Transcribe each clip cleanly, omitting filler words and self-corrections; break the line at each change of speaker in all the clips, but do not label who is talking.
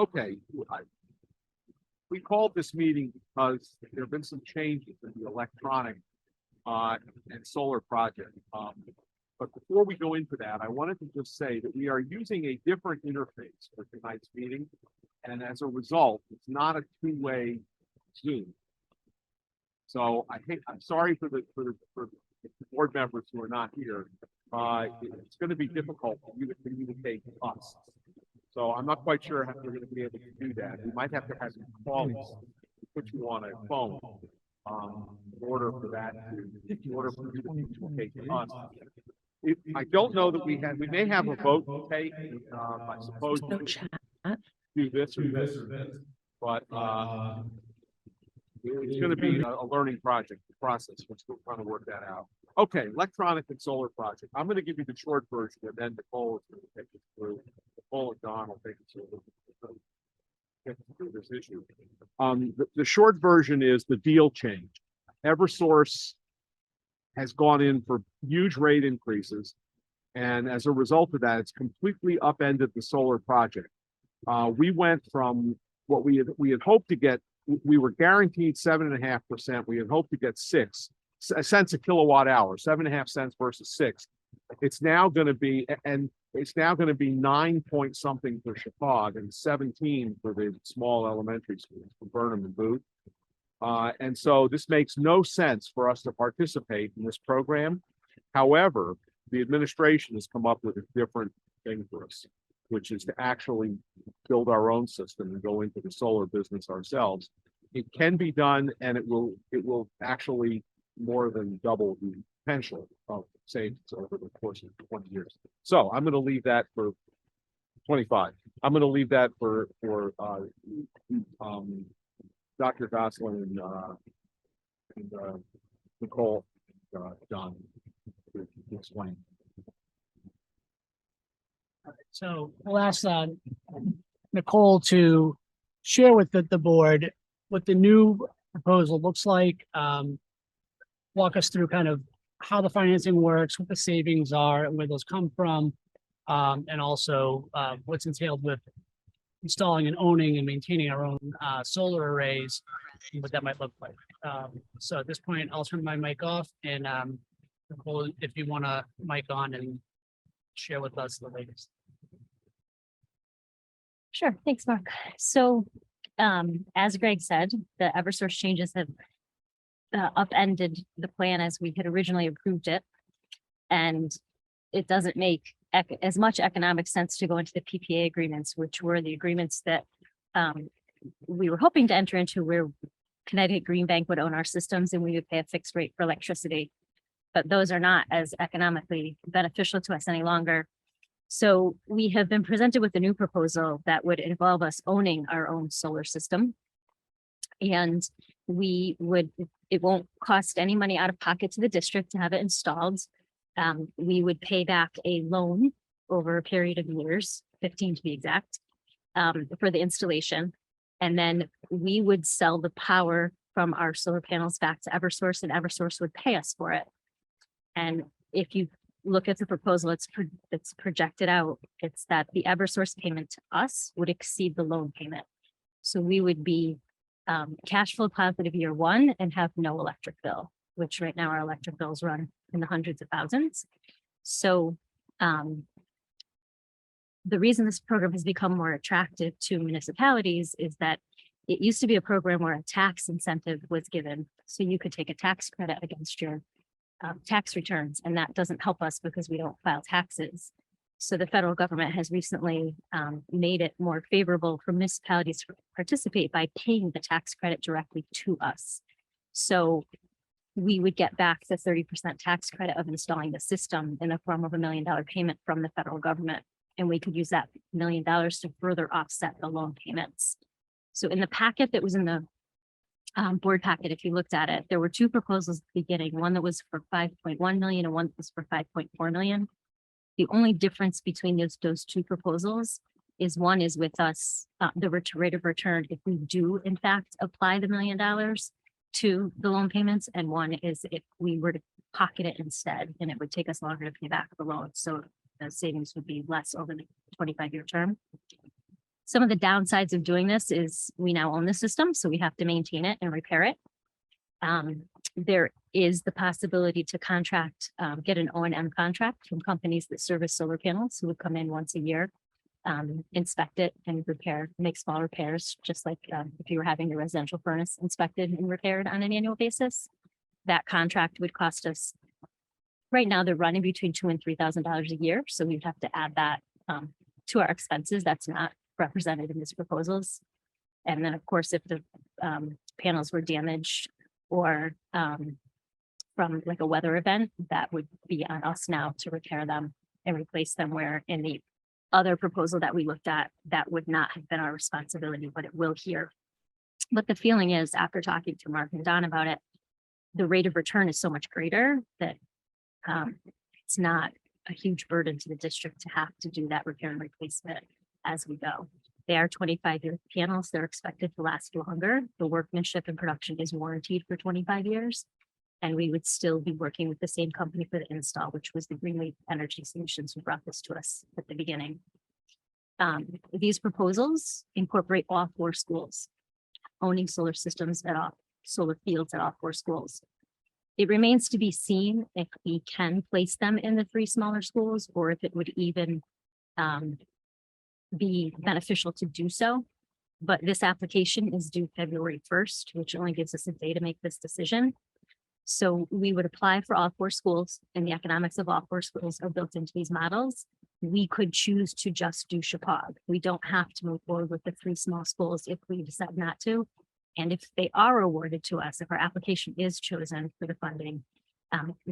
Okay, we called this meeting because there have been some changes in the electronic and solar project. But before we go into that, I wanted to just say that we are using a different interface for tonight's meeting. And as a result, it's not a two-way Zoom. So I'm sorry for the board members who are not here. It's going to be difficult for you to communicate with us. So I'm not quite sure how we're going to be able to do that. We might have to have some calls, put you on a phone, in order for you to communicate to us. I don't know that we may have a vote to take. I suppose we do this or this, but it's going to be a learning process, which we're trying to work that out. Okay, electronic and solar project. I'm going to give you the short version, and then Nicole is going to take us through. Nicole and Don will take us through this issue. The short version is the deal change. Eversource has gone in for huge rate increases, and as a result of that, it's completely upended the solar project. We went from what we had hoped to get. We were guaranteed 7.5%. We had hoped to get 6 cents a kilowatt hour, 7.5 cents versus 6. It's now going to be, and it's now going to be 9 point something for Chicago and 17 for the small elementary schools for Burnham and Booth. And so this makes no sense for us to participate in this program. However, the administration has come up with a different thing for us, which is to actually build our own system and go into the solar business ourselves. It can be done, and it will actually more than double the potential of savings over the course of 20 years. So I'm going to leave that for 25. I'm going to leave that for Dr. Gosselin and Nicole, Don, to explain.
So we'll ask Nicole to share with the board what the new proposal looks like. Walk us through kind of how the financing works, what the savings are, and where those come from, and also what's entailed with installing and owning and maintaining our own solar arrays, and what that might look like. So at this point, I'll turn my mic off, and Nicole, if you want to mic on and share with us the latest.
Sure, thanks, Mark. So as Greg said, the Eversource changes have upended the plan as we had originally approved it. And it doesn't make as much economic sense to go into the PPA agreements, which were the agreements that we were hoping to enter into, where Connecticut Green Bank would own our systems and we would pay a fixed rate for electricity. But those are not as economically beneficial to us any longer. So we have been presented with a new proposal that would involve us owning our own solar system. And it won't cost any money out of pocket to the district to have it installed. We would pay back a loan over a period of years, 15 to be exact, for the installation. And then we would sell the power from our solar panels back to Eversource, and Eversource would pay us for it. And if you look at the proposal, it's projected out, it's that the Eversource payment to us would exceed the loan payment. So we would be cash flow positive year one and have no electric bill, which right now our electric bills run in the hundreds of thousands. So the reason this program has become more attractive to municipalities is that it used to be a program where a tax incentive was given. So you could take a tax credit against your tax returns, and that doesn't help us because we don't file taxes. So the federal government has recently made it more favorable for municipalities to participate by paying the tax credit directly to us. So we would get back the 30% tax credit of installing the system in the form of $1 million payment from the federal government. And we could use that $1 million to further offset the loan payments. So in the packet that was in the board packet, if you looked at it, there were two proposals at the beginning, one that was for 5.1 million and one that was for 5.4 million. The only difference between those two proposals is one is with us, the rate of return, if we do in fact apply the $1 million to the loan payments, and one is if we were to pocket it instead, and it would take us longer to pay back the loan. So the savings would be less over the 25-year term. Some of the downsides of doing this is we now own the system, so we have to maintain it and repair it. There is the possibility to contract, get an O&M contract from companies that service solar panels who would come in once a year, inspect it and repair, make small repairs, just like if you were having your residential furnace inspected and repaired on an annual basis. That contract would cost us, right now, they're running between $2,000 and $3,000 a year, so we'd have to add that to our expenses. That's not represented in these proposals. And then, of course, if the panels were damaged or from like a weather event, that would be on us now to repair them and replace them, where in the other proposal that we looked at, that would not have been our responsibility, but it will here. But the feeling is, after talking to Mark and Don about it, the rate of return is so much greater that it's not a huge burden to the district to have to do that repair and replacement as we go. They are 25-year panels. They're expected to last longer. The workmanship and production is warranted for 25 years. And we would still be working with the same company for the install, which was the Greenleaf Energy Solutions who brought this to us at the beginning. These proposals incorporate all 4 schools, owning solar systems at all, solar fields at all 4 schools. It remains to be seen if we can place them in the 3 smaller schools, or if it would even be beneficial to do so. But this application is due February 1st, which only gives us a day to make this decision. So we would apply for all 4 schools, and the economics of all 4 schools are built into these models. We could choose to just do Chapag. We don't have to move forward with the 3 small schools if we decide not to. And if they are awarded to us, if our application is chosen for the funding,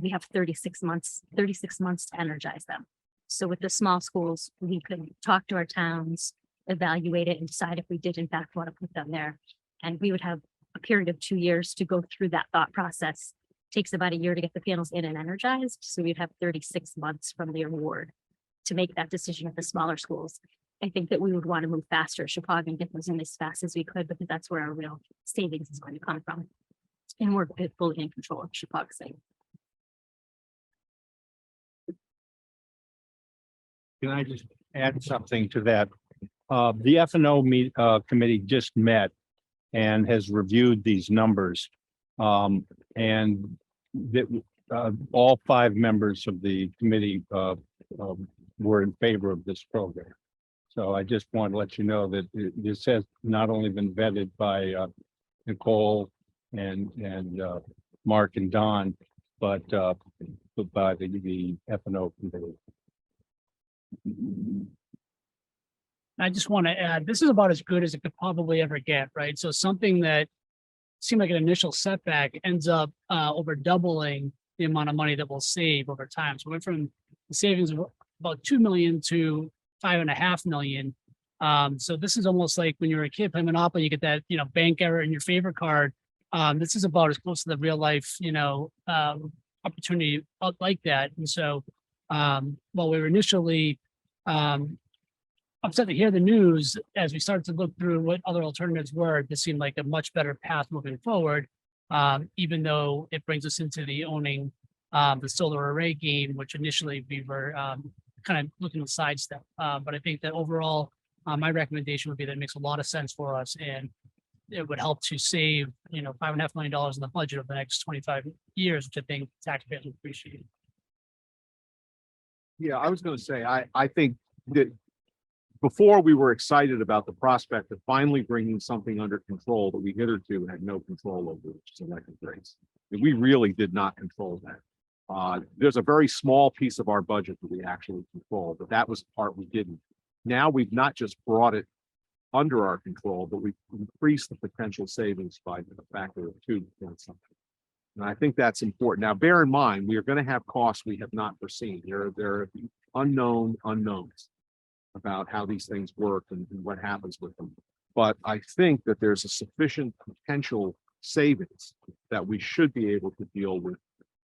we have 36 months to energize them. So with the small schools, we could talk to our towns, evaluate it, and decide if we did in fact want to put them there. And we would have a period of 2 years to go through that thought process. Takes about a year to get the panels in and energized. So we'd have 36 months from the award to make that decision at the smaller schools. I think that we would want to move faster at Chapag and get those in as fast as we could, because that's where our real savings is going to come from. And we're fully in control of Chapag site.
Can I just add something to that? The F&O committee just met and has reviewed these numbers. And that all 5 members of the committee were in favor of this program. So I just want to let you know that this has not only been vetted by Nicole and Mark and Don, but by the F&O committee.
I just want to add, this is about as good as it could probably ever get, right? So something that seemed like an initial setback ends up over doubling the amount of money that we'll save over time. So we went from the savings of about 2 million to 5.5 million. So this is almost like when you're a kid playing Monopoly, you get that, bank error in your favorite card. This is about as close to the real life, opportunity like that. And so while we were initially upset to hear the news, as we started to look through what other alternatives were, this seemed like a much better path moving forward, even though it brings us into the owning the solar array game, which initially we were kind of looking to sidestep. But I think that overall, my recommendation would be that it makes a lot of sense for us, and it would help to save, $5.5 million in the budget over the next 25 years, which I think taxpayers would appreciate.
Yeah, I was going to say, I think that before we were excited about the prospect of finally bringing something under control that we hitherto had no control over, which is electric rates. We really did not control that. There's a very small piece of our budget that we actually control, but that was the part we didn't. Now we've not just brought it under our control, but we've increased the potential savings by a factor of 2 point something. And I think that's important. Now, bear in mind, we are going to have costs we have not foreseen. There are unknown unknowns about how these things work and what happens with them. But I think that there's a sufficient potential savings that we should be able to deal with,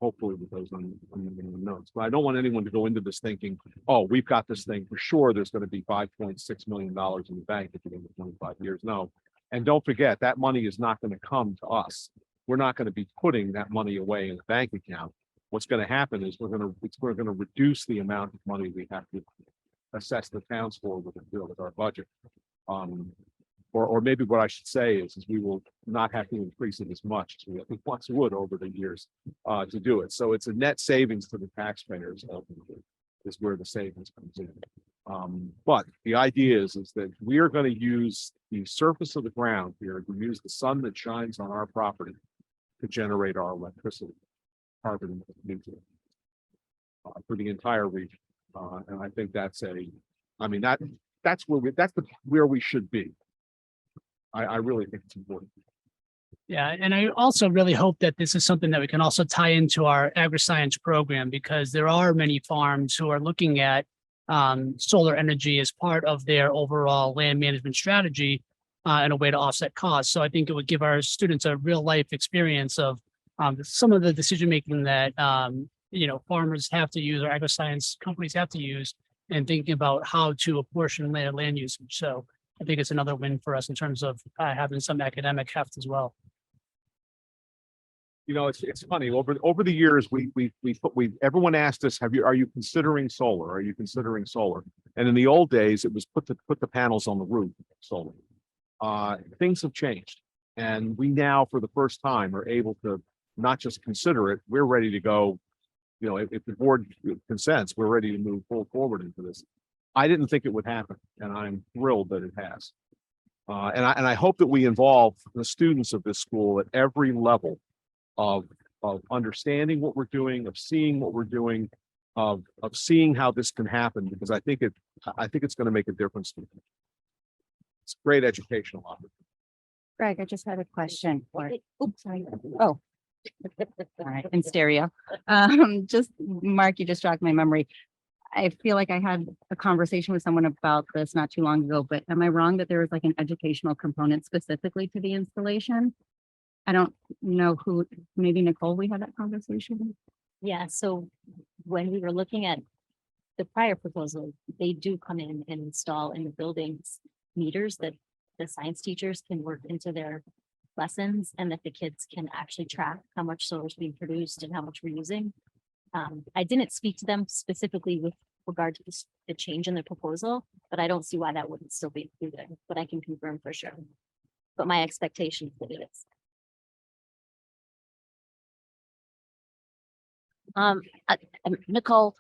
hopefully with those unknowns. But I don't want anyone to go into this thinking, oh, we've got this thing for sure. There's going to be $5.6 million in the bank at the end of 25 years. No. And don't forget, that money is not going to come to us. We're not going to be putting that money away in the bank account. What's going to happen is we're going to reduce the amount of money we have to assess the towns for with our budget. Or maybe what I should say is we will not have to increase it as much as we once would over the years to do it. So it's a net savings to the taxpayers ultimately is where the savings comes in. But the idea is that we are going to use the surface of the ground here, to use the sun that shines on our property to generate our electricity, carbon neutral, for the entire region. And I think that's that's where we should be. I really think it's important.
Yeah, and I also really hope that this is something that we can also tie into our agri-science program, because there are many farms who are looking at solar energy as part of their overall land management strategy and a way to offset costs. So I think it would give our students a real life experience of some of the decision making that farmers have to use or agri-science companies have to use, and thinking about how to apportion their land usage. So I think it's another win for us in terms of having some academic heft as well.
It's funny, over the years, everyone asked us, are you considering solar? Are you considering solar? And in the old days, it was put the panels on the roof, solar. Things have changed. And we now, for the first time, are able to not just consider it, we're ready to go. If the board consents, we're ready to move full forward into this. I didn't think it would happen, and I'm thrilled that it has. And I hope that we involve the students of this school at every level of understanding what we're doing, of seeing what we're doing, of seeing how this can happen, because I think it's going to make a difference to them. It's a great educational opportunity.
Greg, I just had a question for, oops, sorry. Oh. All right, in stereo. Just Mark, you just jogged my memory. I feel like I had a conversation with someone about this not too long ago, but am I wrong that there was like an educational component specifically to the installation? I don't know who, maybe Nicole, we had that conversation.
Yeah, so when we were looking at the prior proposal, they do come in and install in the buildings meters that the science teachers can work into their lessons, and that the kids can actually track how much solar is being produced and how much we're using. I didn't speak to them specifically with regard to the change in the proposal, but I don't see why that wouldn't still be included, but I can confirm for sure. But my expectation is that it is.
Nicole,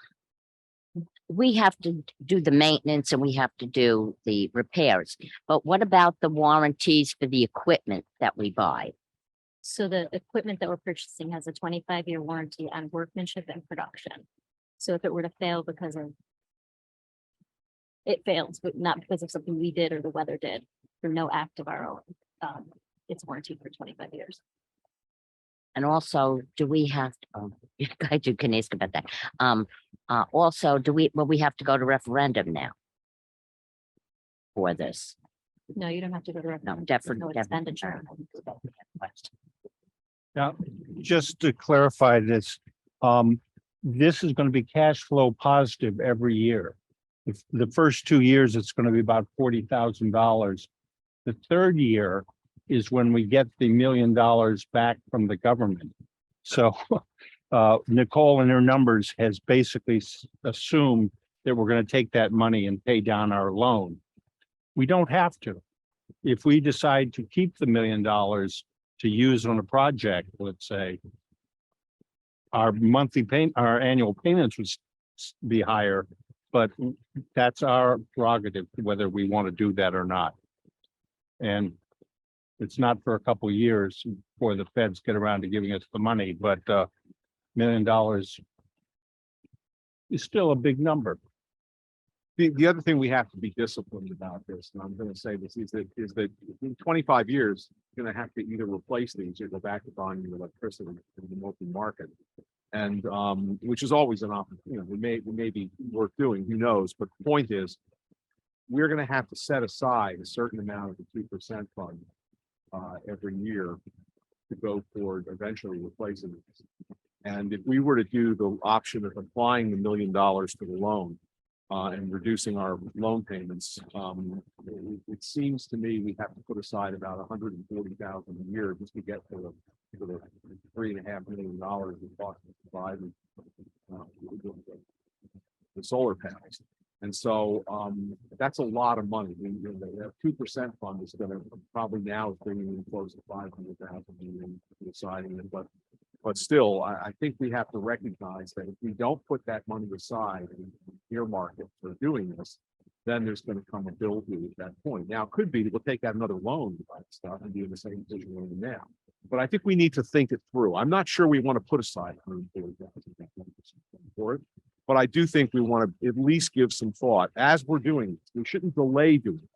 we have to do the maintenance and we have to do the repairs, but what about the warranties for the equipment that we buy?
So the equipment that we're purchasing has a 25-year warranty on workmanship and production. So if it were to fail because of, it fails, but not because of something we did or the weather did, through no act of our own, it's warranted for 25 years.
And also, do we have, I can ask about that. Also, will we have to go to referendum now for this?
No, you don't have to go to referendum.
Definitely.
No expenditure.
Now, just to clarify this, this is going to be cash flow positive every year. If the first 2 years, it's going to be about $40,000. The third year is when we get the $1 million back from the government. So Nicole and her numbers has basically assumed that we're going to take that money and pay down our loan. We don't have to. If we decide to keep the $1 million to use on a project, let's say, our annual payments would be higher, but that's our prerogative, whether we want to do that or not. And it's not for a couple of years before the feds get around to giving us the money, but $1 million is still a big number.
The other thing we have to be disciplined about this, and I'm going to say this, is that in 25 years, you're going to have to either replace these or go back to buying your electricity in the open market. And which is always an opportunity. We may be worth doing, who knows? But the point is, we're going to have to set aside a certain amount of the 2% fund every year to go toward eventually replacing these. And if we were to do the option of applying the $1 million to the loan, and reducing our loan payments, it seems to me we have to put aside about $140,000 a year just to get to the $3.5 million it costs to buy the solar panels. And so, that's a lot of money. The 2% fund is gonna probably now is bringing in close to 500,000 in deciding it, but still, I think we have to recognize that if we don't put that money aside and earmark it for doing this, then there's gonna come a bill due at that point. Now, it could be, we'll take out another loan to buy stuff and be in the same position we're in now. But I think we need to think it through. I'm not sure we want to put aside $140,000 for it, but I do think we want to at least give some thought as we're doing this. We shouldn't delay doing it,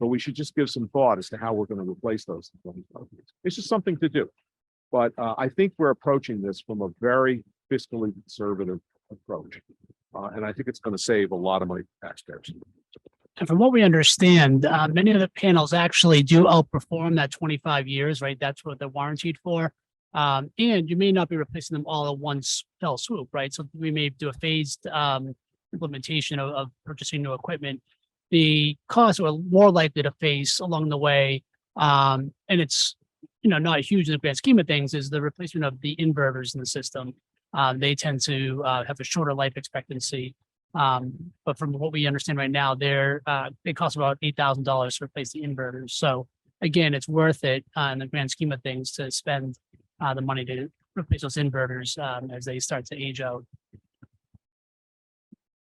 but we should just give some thought as to how we're going to replace those. It's just something to do. But I think we're approaching this from a very fiscally conservative approach. And I think it's going to save a lot of money for taxpayers.
And from what we understand, many of the panels actually do outperform that 25 years, right? That's what they're warranted for. And you may not be replacing them all at one fell swoop, right? So we may do a phased implementation of purchasing new equipment. The costs are more likely to face along the way. And it's, not huge in the grand scheme of things, is the replacement of the inverters in the system. They tend to have a shorter life expectancy. But from what we understand right now, they cost about $8,000 to replace the inverters. So again, it's worth it in the grand scheme of things to spend the money to replace those inverters as they start to age out.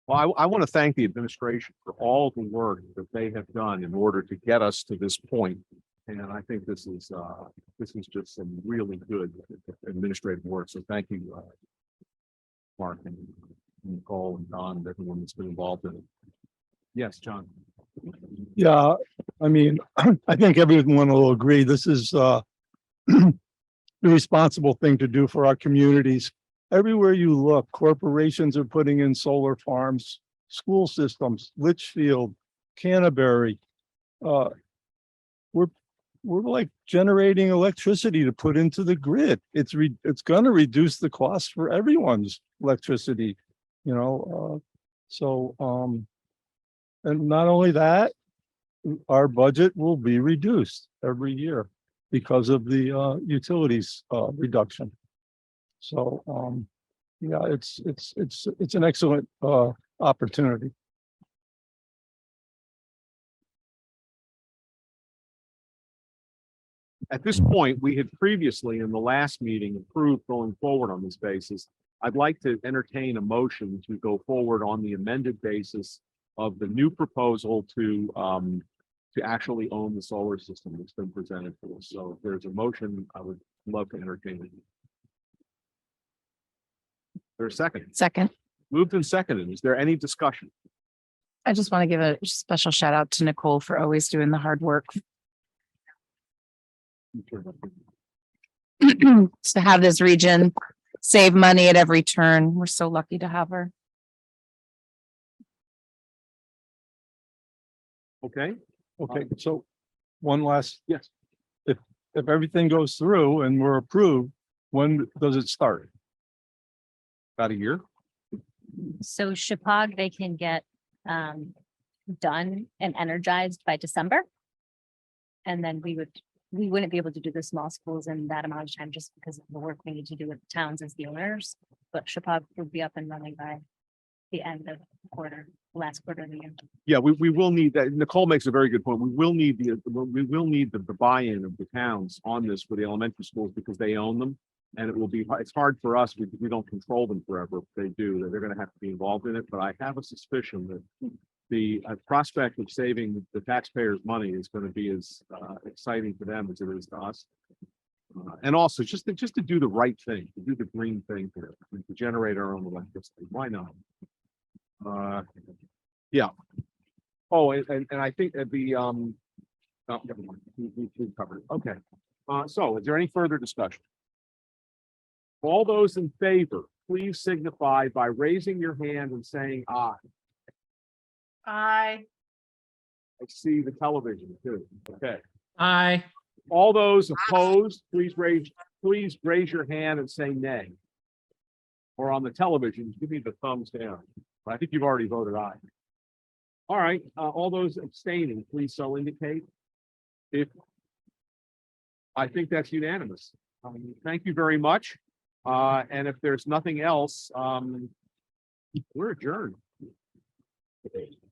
Well, I want to thank the administration for all the work that they have done in order to get us to this point. And I think this is just some really good administrative work. So thank you, Mark and Nicole and Don and everyone that's been involved in it. Yes, John.
Yeah, I mean, I think everyone will agree, this is the responsible thing to do for our communities. Everywhere you look, corporations are putting in solar farms, school systems, Litchfield, Canterbury. We're like generating electricity to put into the grid. It's gonna reduce the cost for everyone's electricity, and not only that, our budget will be reduced every year because of the utilities reduction. So yeah, it's an excellent opportunity.
At this point, we had previously in the last meeting approved going forward on this basis. I'd like to entertain a motion to go forward on the amended basis of the new proposal to actually own the solar system that's been presented to us. So if there's a motion, I would love to entertain it. There's a second.
Second,
Moved and seconded. Is there any discussion?
I just want to give a special shout out to Nicole for always doing the hard work to have this region save money at every turn. We're so lucky to have her.
Okay.
Okay, so one last,
Yes.
if everything goes through and we're approved, when does it start?
About a year.
So Chippewa, they can get done and energized by December. And then we wouldn't be able to do the small schools in that amount of time just because of the work we need to do with the towns as the owners. But Chippewa would be up and running by the end of the quarter, last quarter of the year.
Yeah, we will need that. Nicole makes a very good point. We will need the buy-in of the towns on this for the elementary schools because they own them. And it's hard for us. We don't control them forever. If they do, they're going to have to be involved in it. But I have a suspicion that the prospect of saving the taxpayers' money is going to be as exciting for them as it is to us. And also just to do the right thing, to do the green thing here, to generate our own electricity. Why not? Yeah. Oh, and I think the oh, never mind. We've covered it. Okay. So is there any further discussion? All those in favor, please signify by raising your hand and saying aye.
Aye.
I see the television too. Okay.
Aye.
All those opposed, please raise your hand and say nay. Or on the television, give me the thumbs down. I think you've already voted aye. All right, all those abstaining, please so indicate. If I think that's unanimous. Thank you very much. And if there's nothing else, we're adjourned. excavation.